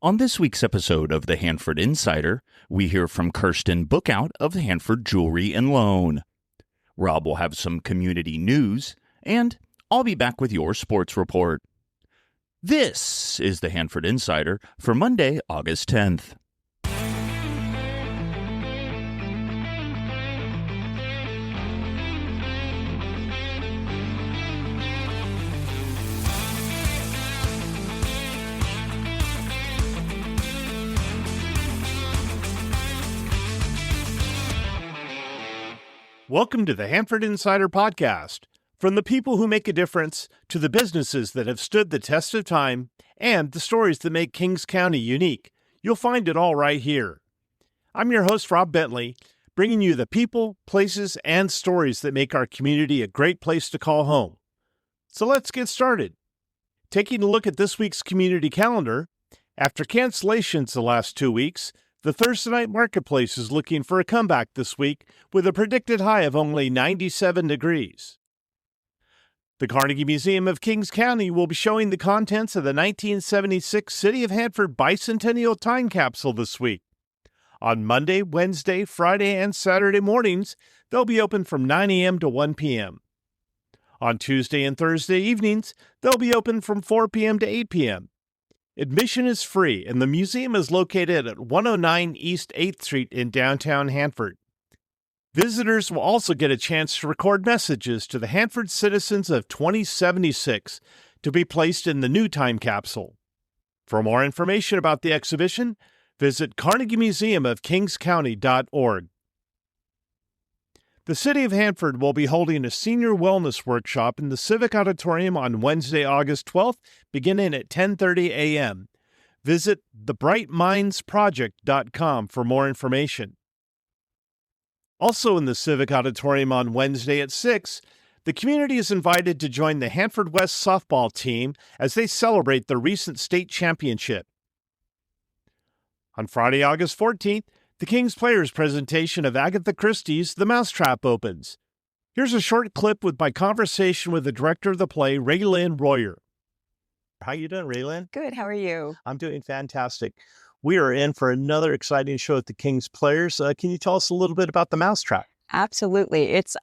On this week's episode of the Hanford Insider, we hear from Kirsten Bookout of Hanford Jewelry and Loan. Rob will have some community news, and I'll be back with your sports report. This is the Hanford Insider for Monday, August 10th. Welcome to the Hanford Insider Podcast. From the people who make a difference to the businesses that have stood the test of time and the stories that make Kings County unique, you'll find it all right here. I'm your host, Rob Bentley, bringing you the people, places, and stories that make our community a great place to call home. So let's get started. Taking a look at this week's community calendar, after cancellations the last 2 weeks, the Thursday night marketplace is looking for a comeback this week with a predicted high of only 97 degrees. The Carnegie Museum of Kings County will be showing the contents of the 1976 City of Hanford Bicentennial Time Capsule this week. On Monday, Wednesday, Friday, and Saturday mornings, they'll be open from 9 a.m. to 1 p.m. On Tuesday and Thursday evenings, they'll be open from 4 p.m. to 8 p.m. Admission is free, and the museum is located at 109 East 8th Street in downtown Hanford. Visitors will also get a chance to record messages to the Hanford citizens of 2076 to be placed in the new time capsule. For more information about the exhibition, visit carnegiemuseumofkingscounty.org. The City of Hanford will be holding a senior wellness workshop in the Civic Auditorium on Wednesday, August 12th, beginning at 10:30 a.m. Visit thebrightmindsproject.com for more information. Also in the Civic Auditorium on Wednesday at 6, the community is invited to join the Hanford West softball team as they celebrate the recent state championship. On Friday, August 14th, the Kings Players presentation of Agatha Christie's The Mousetrap opens. Here's a short clip with my conversation with the director of the play, Raylyn Royer. How you doing, Raylyn? Good. How are you? I'm doing fantastic. We are in for another exciting show at the Kings Players. Can you tell us a little bit about The Mousetrap? Absolutely. It's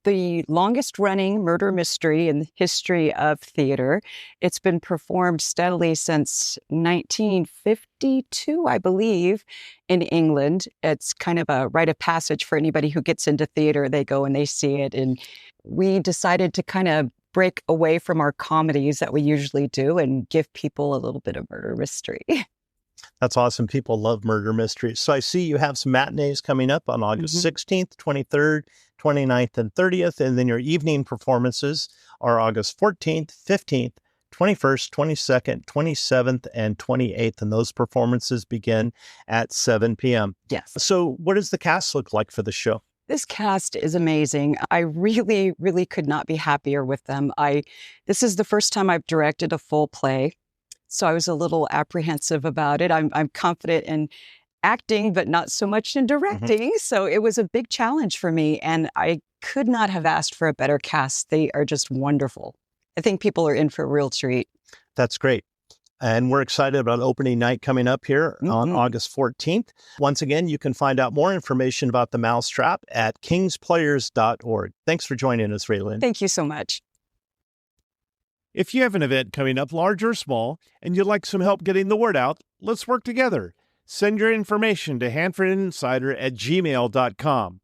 the longest running murder mystery in the history of theater. It's been performed steadily since 1952, I believe, in England. It's kind of a rite of passage for anybody who gets into theater. They go and they see it. And we decided to kind of break away from our comedies that we usually do and give people a little bit of murder mystery. That's awesome. People love murder mysteries. So I see you have some matinees coming up on August 16th, 23rd, 29th, and 30th. And then your evening performances are August 14th, 15th, 21st, 22nd, 27th, and 28th. And those performances begin at 7 p.m. Yes. So what does the cast look like for the show? This cast is amazing. I really, really could not be happier with them. This is the first time I've directed a full play, so I was a little apprehensive about it. I'm confident in acting, but not so much in directing. So it was a big challenge for me, and I could not have asked for a better cast. They are just wonderful. I think people are in for a real treat. That's great. And we're excited about opening night coming up here on August 14th. Once again, you can find out more information about The Mousetrap at kingsplayers.org. Thanks for joining us, Raylyn. Thank you so much. If you have an event coming up, large or small, and you'd like some help getting the word out, let's work together. Send your information to hanfordinsider@gmail.com.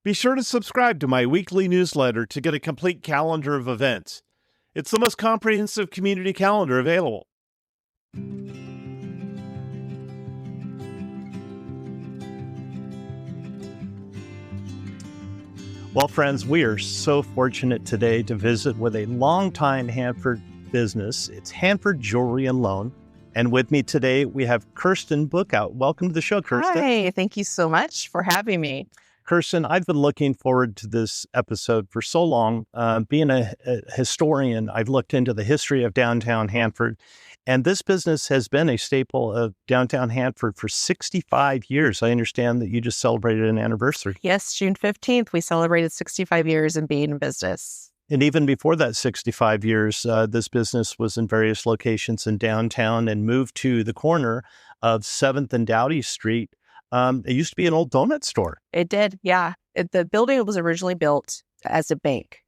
Be sure to subscribe to my weekly newsletter to get a complete calendar of events. It's the most comprehensive community calendar available. Well, friends, we are so fortunate today to visit with a longtime Hanford business. It's Hanford Jewelry and Loan. And with me today, we have Kirsten Bookout. Welcome to the show, Kirsten. Hi, thank you so much for having me. Kirsten, I've been looking forward to this episode for so long. Being a historian, I've looked into the history of downtown Hanford, and this business has been a staple of downtown Hanford for 65 years. I understand that you just celebrated an anniversary. Yes, June 15th, we celebrated 65 years in being in business. And even before that 65 years, this business was in various locations in downtown and moved to the corner of 7th and Doughty Street. It used to be an old donut store. It did, yeah. The building was originally built as a bank.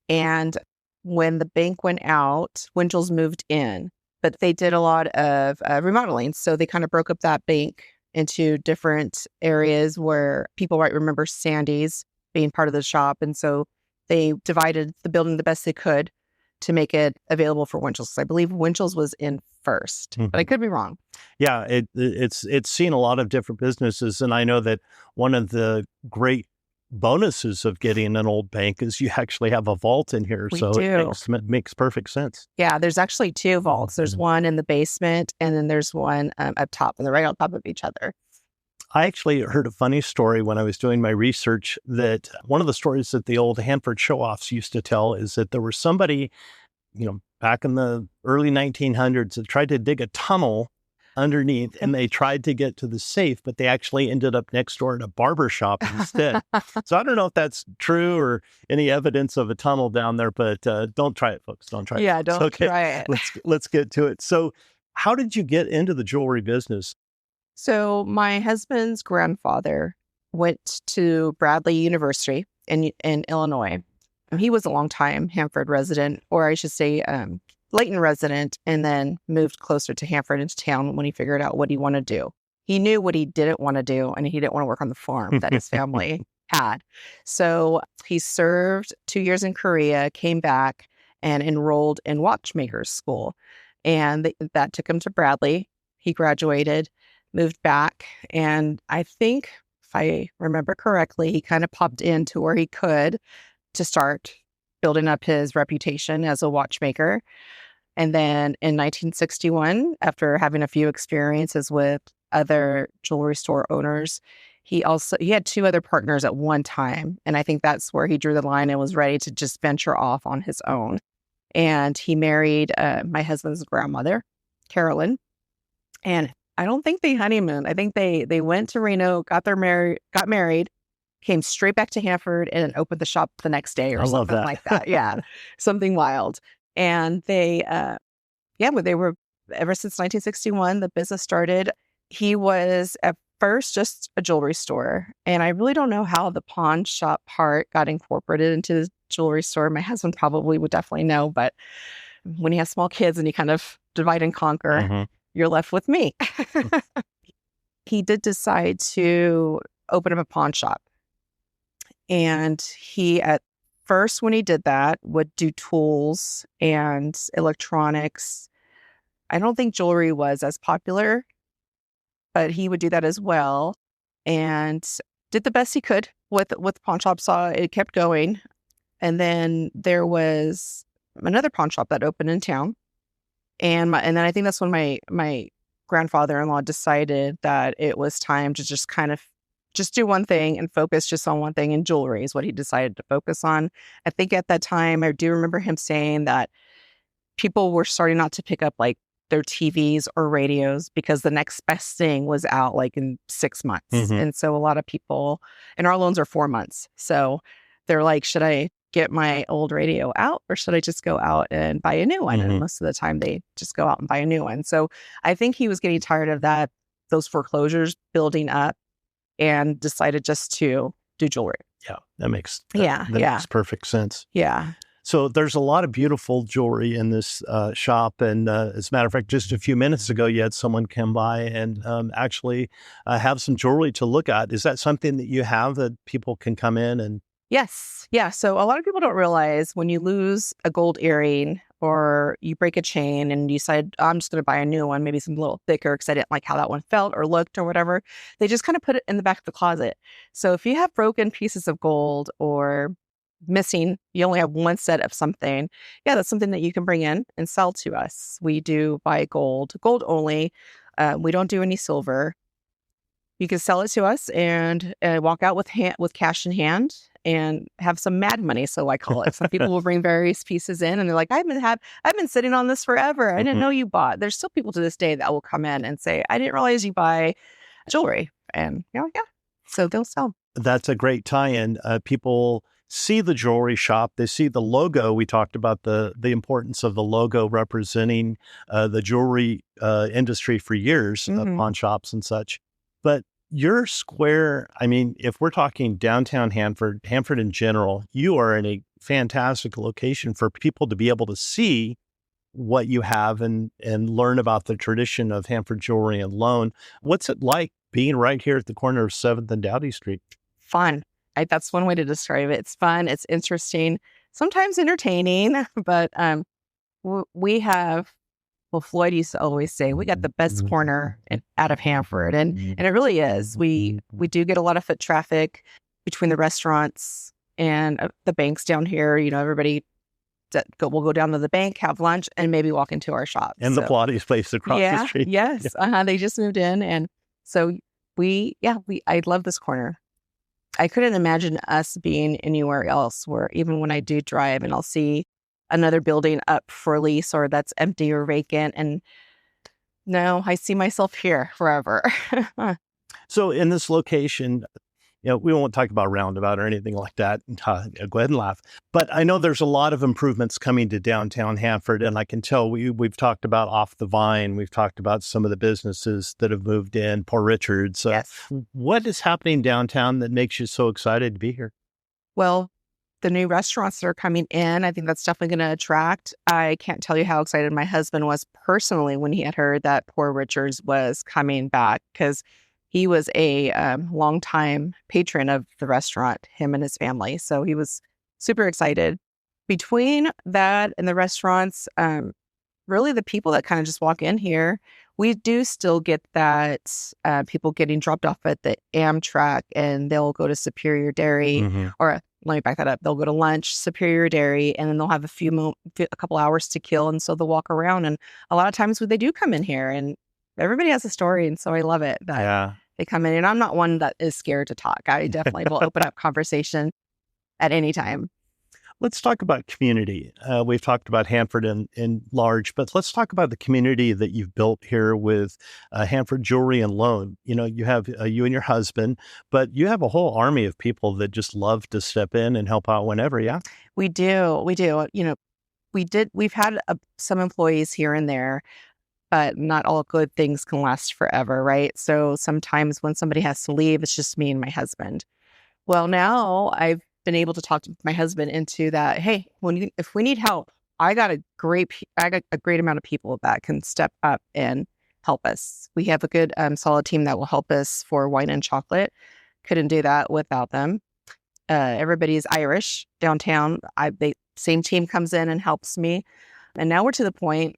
And when the bank went out, Winchell's moved in. But they did a lot of remodeling. So they kind of broke up that bank into different areas where people might remember Sandy's being part of the shop. And so they divided the building the best they could to make it available for Winchell's. I believe Winchell's was in first, but I could be wrong. Yeah, it's seen a lot of different businesses. And I know that one of the great bonuses of getting an old bank is you actually have a vault in here. We so do. It makes perfect sense. Yeah, there's actually two vaults. There's one in the basement, and then there's one up top, and they're right on top of each other. I actually heard a funny story when I was doing my research that one of the stories that the old Hanford show-offs used to tell is that there was somebody, back in the early 1900s that tried to dig a tunnel underneath, and they tried to get to the safe, but they actually ended up next door at a barber shop instead. So I don't know if that's true or any evidence of a tunnel down there, but don't try it, folks. Don't try it. Yeah, don't try it. Let's get to it. So how did you get into the jewelry business? So my husband's grandfather went to Bradley University in Illinois. He was a longtime Hanford resident, or I should say Layton resident, and then moved closer to Hanford into town when he figured out what he wanted to do. He knew what he didn't want to do, and he didn't want to work on the farm that his family had. So he served 2 years in Korea, came back, and enrolled in watchmaker's school. And that took him to Bradley. He graduated, moved back, and I think, if I remember correctly, he kind of popped into where he could to start building up his reputation as a watchmaker. And then in 1961, after having a few experiences with other jewelry store owners, he had two other partners at one time. And I think that's where he drew the line and was ready to just venture off on his own. And he married my husband's grandmother, Carolyn. And I don't think they honeymooned. I think they went to Reno, got married, came straight back to Hanford, and then opened the shop the next day or something like that. Yeah, something wild. And they were, ever since 1961, the business started. He was at first just a jewelry store. And I really don't know how the pawn shop part got incorporated into the jewelry store. My husband probably would definitely know. But when you have small kids and you kind of divide and conquer, you're left with me. He did decide to open up a pawn shop. And he, at first, when he did that, would do tools and electronics. I don't think jewelry was as popular, but he would do that as well, and did the best he could with pawn shop. Saw it kept going. And then there was another pawn shop that opened in town. And then I think that's when my grandfather-in-law decided that it was time to just kind of just do one thing and focus just on one thing, and jewelry is what he decided to focus on. I think at that time, I do remember him saying that people were starting not to pick up like their TVs or radios because the next best thing was out like in 6 months. And so a lot of people, and our loans are 4 months. So they're like, should I get my old radio out or should I just go out and buy a new one? And most of the time they just go out and buy a new one. So I think he was getting tired of those foreclosures building up, and decided just to do jewelry. Yeah, that makes perfect sense. Yeah. So there's a lot of beautiful jewelry in this shop. And as a matter of fact, just a few minutes ago, you had someone come by and actually have some jewelry to look at. Is that something that you have that people can come in and? Yes. Yeah. So a lot of people don't realize when you lose a gold earring or you break a chain and you decide, I'm just going to buy a new one, maybe some a little thicker because I didn't like how that one felt or looked or whatever, they just kind of put it in the back of the closet. So if you have broken pieces of gold or missing, you only have one set of something, that's something that you can bring in and sell to us. We do buy gold only. We don't do any silver. You can sell it to us and walk out with cash in hand and have some mad money, so I call it. Some people will bring various pieces in and they're like, I've been sitting on this forever. I didn't know you bought. There's still people to this day that will come in and say, I didn't realize you buy jewelry. And yeah. So they'll sell. That's a great tie-in. People see the jewelry shop, they see the logo. We talked about the importance of the logo representing the jewelry industry for years, pawn shops and such. But your square, I mean, if we're talking downtown Hanford in general, you are in a fantastic location for people to be able to see what you have and learn about the tradition of Hanford jewelry and loan. What's it like being right here at the corner of 7th and Doughty Street? Fun. That's one way to describe it. It's fun. It's interesting, sometimes entertaining, but we have, well, Floyd used to always say, we got the best corner out of Hanford. And it really is. We do get a lot of foot traffic between the restaurants and the banks down here. You know, everybody will go down to the bank, have lunch, and maybe walk into our shop. And the Pilates place across the street. Yes. Yeah. They just moved in. And so I love this corner. I couldn't imagine us being anywhere else where even when I do drive and I'll see another building up for lease or that's empty or vacant. And no, I see myself here forever. So in this location, you know, we won't talk about roundabout or anything like that. Go ahead and laugh. But I know there's a lot of improvements coming to downtown Hanford, and I can tell we've talked about Off the Vine. We've talked about some of the businesses that have moved in, Poor Richard's. Yes. What is happening downtown that makes you so excited to be here? Well, the new restaurants that are coming in, I think that's definitely going to attract. I can't tell you how excited my husband was personally when he had heard that Poor Richard's was coming back, because he was a longtime patron of the restaurant, him and his family. So he was super excited. Between that and the restaurants, really the people that kind of just walk in here, we do still get that people getting dropped off at the Amtrak and they'll go to Superior Dairy, or let me back that up. They'll go to lunch, Superior Dairy, and then they'll have a couple hours to kill. And so they'll walk around. And a lot of times they do come in here and everybody has a story. And so I love it that they come in. And I'm not one that is scared to talk. I definitely will open up conversation at any time. Let's talk about community. We've talked about Hanford in large, but let's talk about the community that you've built here with Hanford Jewelry and Loan. You know, you have you and your husband, but you have a whole army of people that just love to step in and help out whenever, yeah? We do. You know, we've had some employees here and there, but not all good things can last forever, right? So sometimes when somebody has to leave, it's just me and my husband. Well, now I've been able to talk to my husband into that. Hey, if we need help, I got a great amount of people that can step up and help us. We have a good solid team that will help us for wine and chocolate. Couldn't do that without them. Everybody's Irish downtown. Same team comes in and helps me. And now we're to the point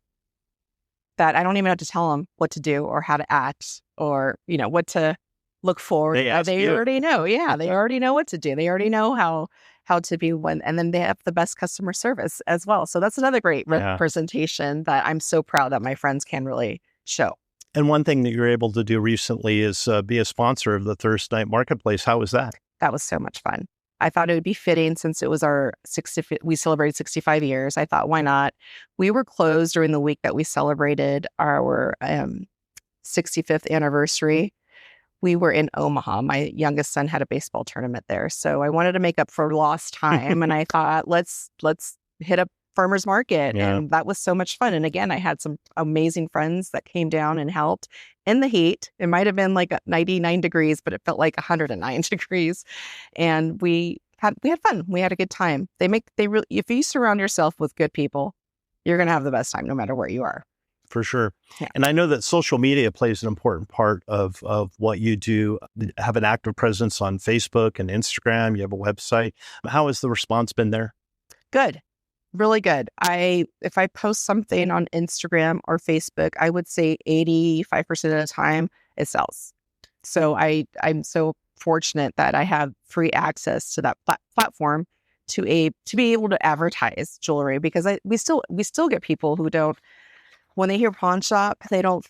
that I don't even have to tell them what to do or how to act or, you know, what to look for. They already know. Yeah, they already know what to do. They already know how to be one. And then they have the best customer service as well. So that's another great representation that I'm so proud that my friends can really show. And one thing that you're able to do recently is be a sponsor of the Thursday Night Marketplace. How was that? That was so much fun. I thought it would be fitting since it was we celebrated 65 years. I thought, why not? We were closed during the week that we celebrated our 65th anniversary. We were in Omaha. My youngest son had a baseball tournament there. So I wanted to make up for lost time. And I thought, let's hit up farmer's market. Yeah. And that was so much fun. And again, I had some amazing friends that came down and helped in the heat. It might have been like 99 degrees, but it felt like 109 degrees. And we had fun. We had a good time. If you surround yourself with good people, you're going to have the best time no matter where you are. For sure. Yeah. And I know that social media plays an important part of what you do. Have an active presence on Facebook and Instagram. You have a website. How has the response been there? Good. Really good. If I post something on Instagram or Facebook, I would say 85% of the time it sells. So I'm so fortunate that I have free access to that platform to be able to advertise jewelry, because we still get people who don't. When they hear pawn shop, they don't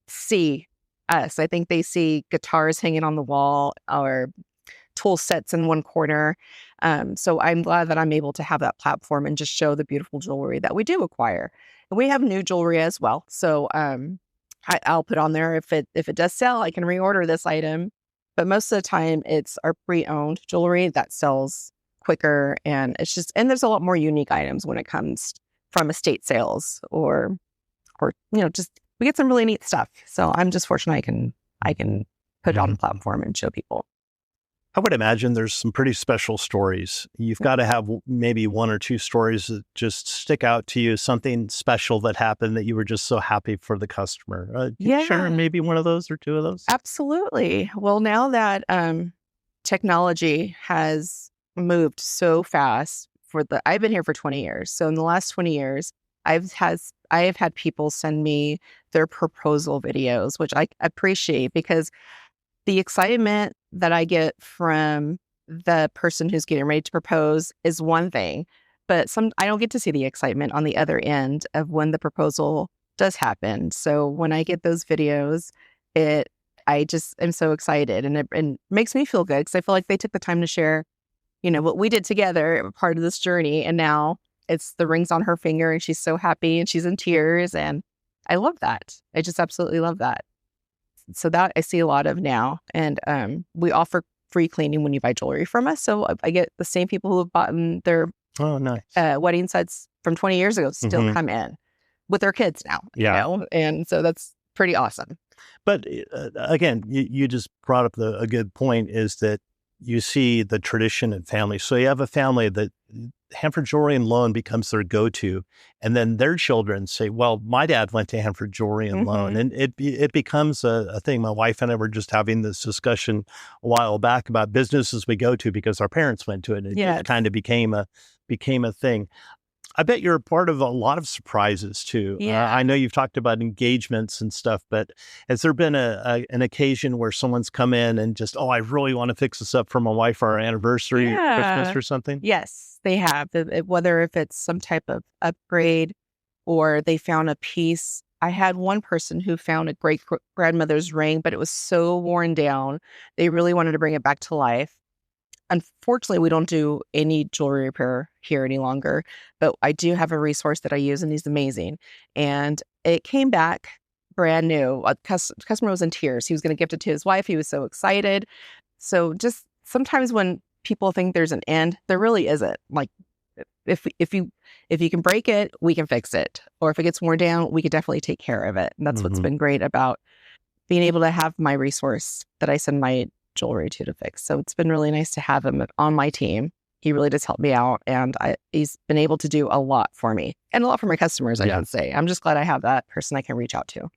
see us. I think they see guitars hanging on the wall or tool sets in one corner. So I'm glad that I'm able to have that platform and just show the beautiful jewelry that we do acquire. And we have new jewelry as well. So I'll put on there if it does sell, I can reorder this item. But most of the time, it's our pre-owned jewelry that sells quicker, and and there's a lot more unique items when it comes from estate sales or just we get some really neat stuff. So I'm just fortunate I can put it on the platform and show people. I would imagine there's some pretty special stories. You've got to have maybe one or two stories that just stick out to you, something special that happened that you were just so happy for the customer. Can you share maybe one of those or two of those? Absolutely. Well, now that technology has moved so fast I've been here for 20 years. So in the last 20 years, I have had people send me their proposal videos, which I appreciate because the excitement that I get from the person who's getting ready to propose is one thing, but I don't get to see the excitement on the other end of when the proposal does happen. So when I get those videos, I just am so excited, and it makes me feel good because I feel like they took the time to share, what we did together, part of this journey, and now it's the rings on her finger, and she's so happy, and she's in tears, and I love that. I just absolutely love that. So that I see a lot of now. And we offer free cleaning when you buy jewelry from us. So I get the same people who have bought their wedding sets from 20 years ago still come in with their kids now. Yeah. And so that's pretty awesome. But again, you just brought up a good point, is that you see the tradition in families. So you have a family that Hanford Jewelry and Loan becomes their go-to, and then their children say, well, my dad went to Hanford Jewelry and Loan, and it becomes a thing. My wife and I were just having this discussion a while back about businesses we go to because our parents went to it, and it just kind of became a thing. I bet you're a part of a lot of surprises too. Yeah. I know you've talked about engagements and stuff, but has there been an occasion where someone's come in and just, I really want to fix this up for my wife for our anniversary or Christmas or something? Yes, they have. Whether if it's some type of upgrade or they found a piece. I had one person who found a great grandmother's ring, but it was so worn down. They really wanted to bring it back to life. Unfortunately, we don't do any jewelry repair here any longer, but I do have a resource that I use, and he's amazing. And it came back brand new. A customer was in tears. He was going to gift it to his wife. He was so excited. So just sometimes when people think there's an end, there really isn't. Like if you can break it, we can fix it. Or if it gets worn down, we could definitely take care of it. And that's what's been great about being able to have my resource that I send my jewelry to fix. So it's been really nice to have him on my team. He really does help me out, and he's been able to do a lot for me and a lot for my customers, I should say. I'm just glad I have that person I can reach out to.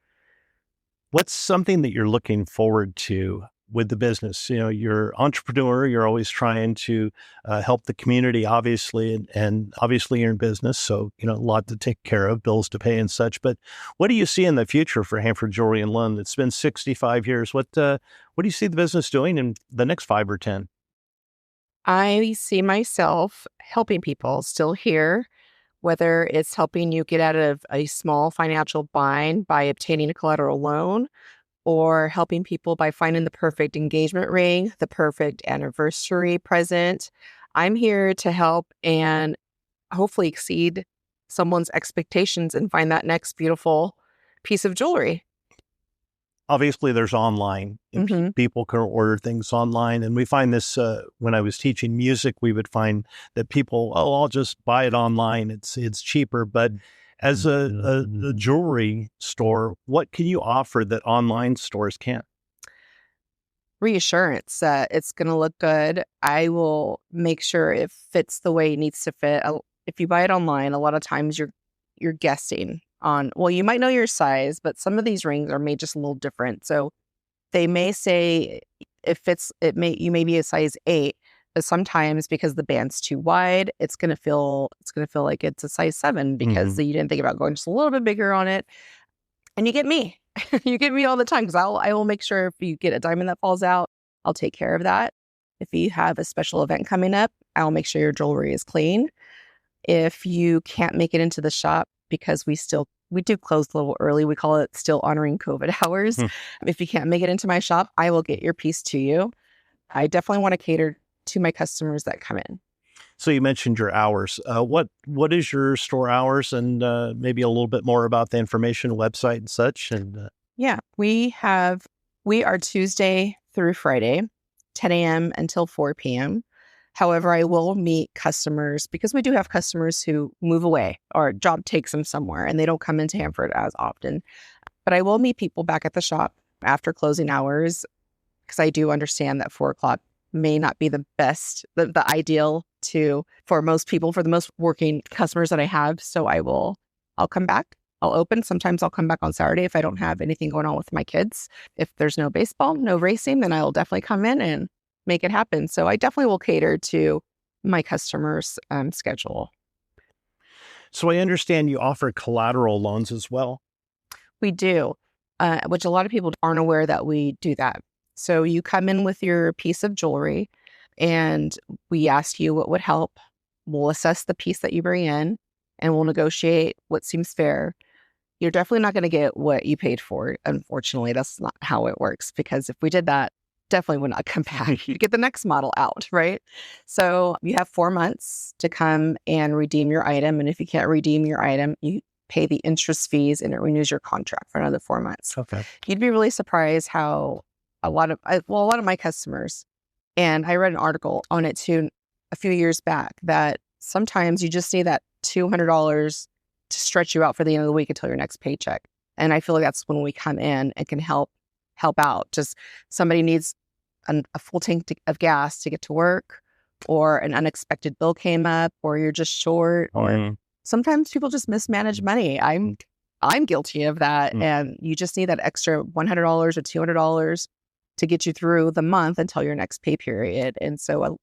What's something that you're looking forward to with the business? You're an entrepreneur, you're always trying to help the community, obviously, and obviously you're in business, so, a lot to take care of, bills to pay and such. But what do you see in the future for Hanford Jewelry and Loan? It's been 65 years. What do you see the business doing in the next 5 or 10? I see myself helping people still here, whether it's helping you get out of a small financial bind by obtaining a collateral loan, or helping people by finding the perfect engagement ring, the perfect anniversary present. I'm here to help and hopefully exceed someone's expectations and find that next beautiful piece of jewelry. Obviously, there's online. People can order things online. And we find this when I was teaching music, we would find that people, I'll just buy it online. It's cheaper. But as a jewelry store, what can you offer that online stores can't? Reassurance that it's going to look good. I will make sure it fits the way it needs to fit. If you buy it online, a lot of times you're guessing on, well, you might know your size, but some of these rings are made just a little different. So they may say you may be a size 8, but sometimes because the band's too wide, it's going to feel like it's a size 7 because you didn't think about going just a little bit bigger on it. And you get me. You get me all the time because I will make sure if you get a diamond that falls out, I'll take care of that. If you have a special event coming up, I'll make sure your jewelry is clean. If you can't make it into the shop, because we do close a little early. We call it still honoring COVID hours. If you can't make it into my shop, I will get your piece to you. I definitely want to cater to my customers that come in. So you mentioned your hours. What is your store hours, and maybe a little bit more about the information website and such? And yeah, we are Tuesday through Friday, 10 a.m. until 4 p.m. However, I will meet customers because we do have customers who move away or a job takes them somewhere and they don't come into Hanford as often. But I will meet people back at the shop after closing hours because I do understand that 4 o'clock may not be the best, the ideal for most people, for the most working customers that I have. So I'll come back. I'll open. Sometimes I'll come back on Saturday if I don't have anything going on with my kids. If there's no baseball, no racing, then I'll definitely come in and make it happen. So I definitely will cater to my customers' schedule. So I understand you offer collateral loans as well. We do, which a lot of people aren't aware that we do that. So you come in with your piece of jewelry and we ask you what would help. We'll assess the piece that you bring in and we'll negotiate what seems fair. You're definitely not going to get what you paid for. Unfortunately, that's not how it works, because if we did that, definitely would not come back. You get the next model out, right? So you have 4 months to come and redeem your item. And if you can't redeem your item, you pay the interest fees and it renews your contract for another 4 months. Okay. You'd be really surprised how a lot of my customers, and I read an article on it too a few years back, that sometimes you just need that $200 to stretch you out for the end of the week until your next paycheck. And I feel like that's when we come in and can help out. Just somebody needs a full tank of gas to get to work, or an unexpected bill came up, or you're just short, or sometimes people just mismanage money. I'm guilty of that. And you just need that extra $100 or $200 to get you through the month until your next pay period. And so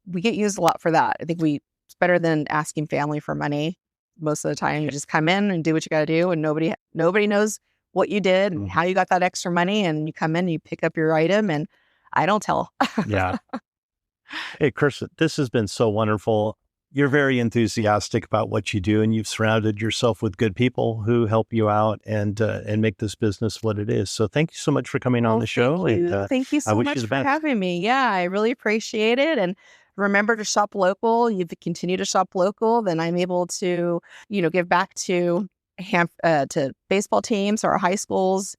we get used a lot for that. I think it's better than asking family for money. Most of the time, you just come in and do what you got to do, and nobody knows what you did and how you got that extra money. And you come in, and you pick up your item, and I don't tell. Yeah. Hey, Kirsten, this has been so wonderful. You're very enthusiastic about what you do, and you've surrounded yourself with good people who help you out and make this business what it is. So thank you so much for coming on the show. Thank you so much for having me. Yeah, I really appreciate it. And remember to shop local. You continue to shop local, then I'm able to, give back to baseball teams or high schools,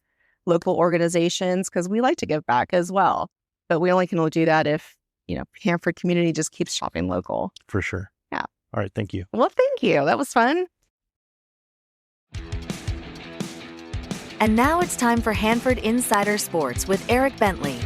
local organizations, because we like to give back as well. But we only can do that if, Hanford community just keeps shopping local. For sure. Yeah. All right. Thank you. Well, thank you. That was fun. And now it's time for Hanford Insider Sports with Eric Bentley.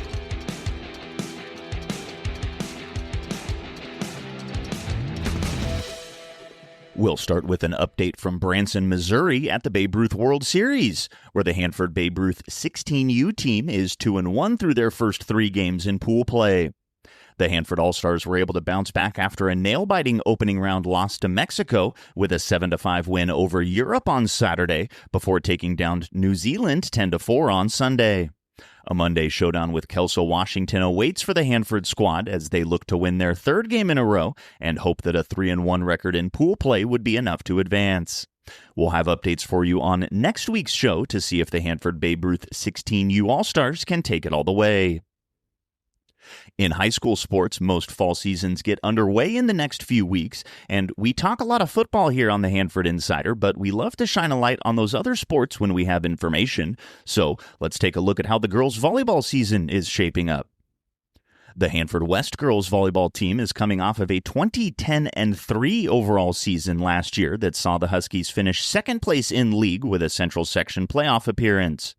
We'll start with an update from Branson, Missouri at the Babe Ruth World Series, where the Hanford Babe Ruth 16U team is 2-1 through their first 3 games in pool play. The Hanford All-Stars were able to bounce back after a nail-biting opening round loss to Mexico with a 7-5 win over Europe on Saturday before taking down New Zealand 10-4 on Sunday. A Monday showdown with Kelso, Washington awaits for the Hanford squad as they look to win their 3rd game in a row and hope that a 3-1 record in pool play would be enough to advance. We'll have updates for you on next week's show to see if the Hanford Babe Ruth 16U All-Stars can take it all the way. In high school sports, most fall seasons get underway in the next few weeks, and we talk a lot of football here on the Hanford Insider, but we love to shine a light on those other sports when we have information. So let's take a look at how the girls' volleyball season is shaping up. The Hanford West girls volleyball team is coming off of a 20-10-3 overall season last year that saw the Huskies finish 2nd place in league with a Central Section playoff appearance.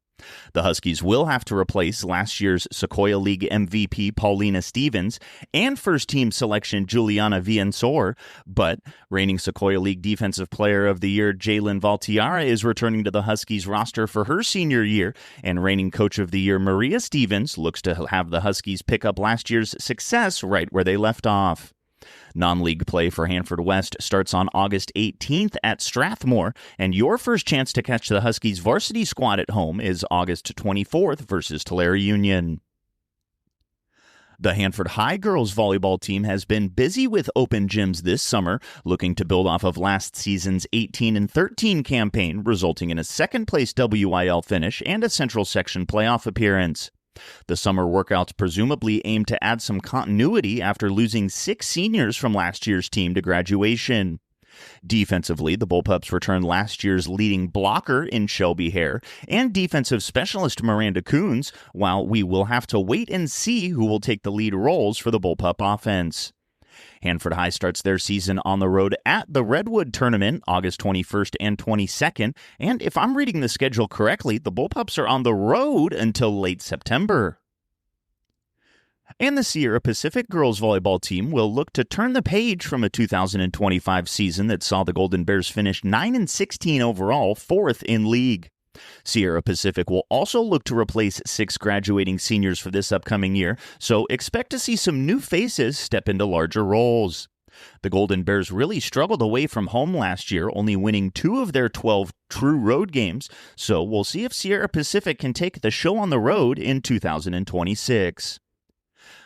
The Huskies will have to replace last year's Sequoia League MVP Paulina Stevens and first-team selection Juliana Viensor, but reigning Sequoia League Defensive Player of the Year Jalen Valtiara is returning to the Huskies roster for her senior year, and reigning Coach of the Year Maria Stevens looks to have the Huskies pick up last year's success right where they left off. Non-league play for Hanford West starts on August 18th at Strathmore, and your first chance to catch the Huskies varsity squad at home is August 24th versus Tulare Union. The Hanford High girls volleyball team has been busy with open gyms this summer, looking to build off of last season's 18-13 campaign, resulting in a 2nd-place WIL finish and a Central Section playoff appearance. The summer workouts presumably aim to add some continuity after losing 6 seniors from last year's team to graduation. Defensively, the Bullpups returned last year's leading blocker in Shelby Hare and defensive specialist Miranda Coons, while we will have to wait and see who will take the lead roles for the Bullpup offense. Hanford High starts their season on the road at the Redwood Tournament August 21st and 22nd, and if I'm reading the schedule correctly, the Bullpups are on the road until late September. And the Sierra Pacific girls volleyball team will look to turn the page from a 2025 season that saw the Golden Bears finish 9-16 overall, 4th in league. Sierra Pacific will also look to replace 6 graduating seniors for this upcoming year, so expect to see some new faces step into larger roles. The Golden Bears really struggled away from home last year, only winning 2 of their 12 true road games, so we'll see if Sierra Pacific can take the show on the road in 2026.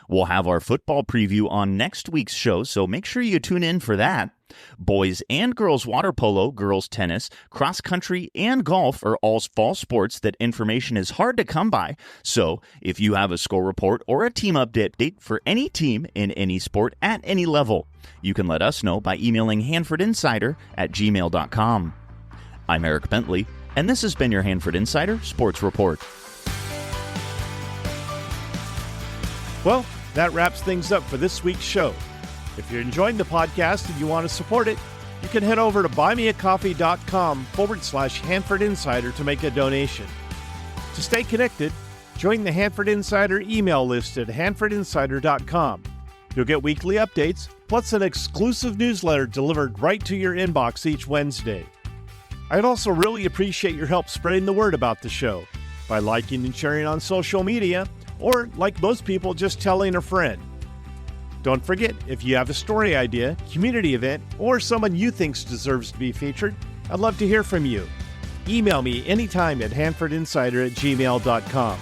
We'll have our football preview on next week's show, so make sure you tune in for that. Boys and girls water polo, girls tennis, cross country, and golf are all fall sports that information is hard to come by. So if you have a score report or a team update for any team in any sport at any level, you can let us know by emailing hanfordinsider@gmail.com. I'm Eric Bentley, and this has been your Hanford Insider Sports Report. Well, that wraps things up for this week's show. If you're enjoying the podcast and you want to support it, you can head over to buymeacoffee.com/Hanford Insider to make a donation. To stay connected, join the Hanford Insider email list at hanfordinsider.com. You'll get weekly updates, plus an exclusive newsletter delivered right to your inbox each Wednesday. I'd also really appreciate your help spreading the word about the show by liking and sharing on social media, or, like most people, just telling a friend. Don't forget, if you have a story idea, community event, or someone you think deserves to be featured, I'd love to hear from you. Email me anytime at hanfordinsider@gmail.com.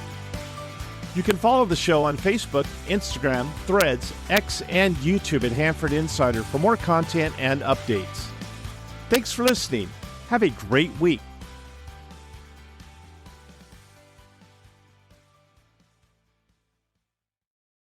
You can follow the show on Facebook, Instagram, Threads, X, and YouTube at Hanford Insider for more content and updates. Thanks for listening. Have a great week.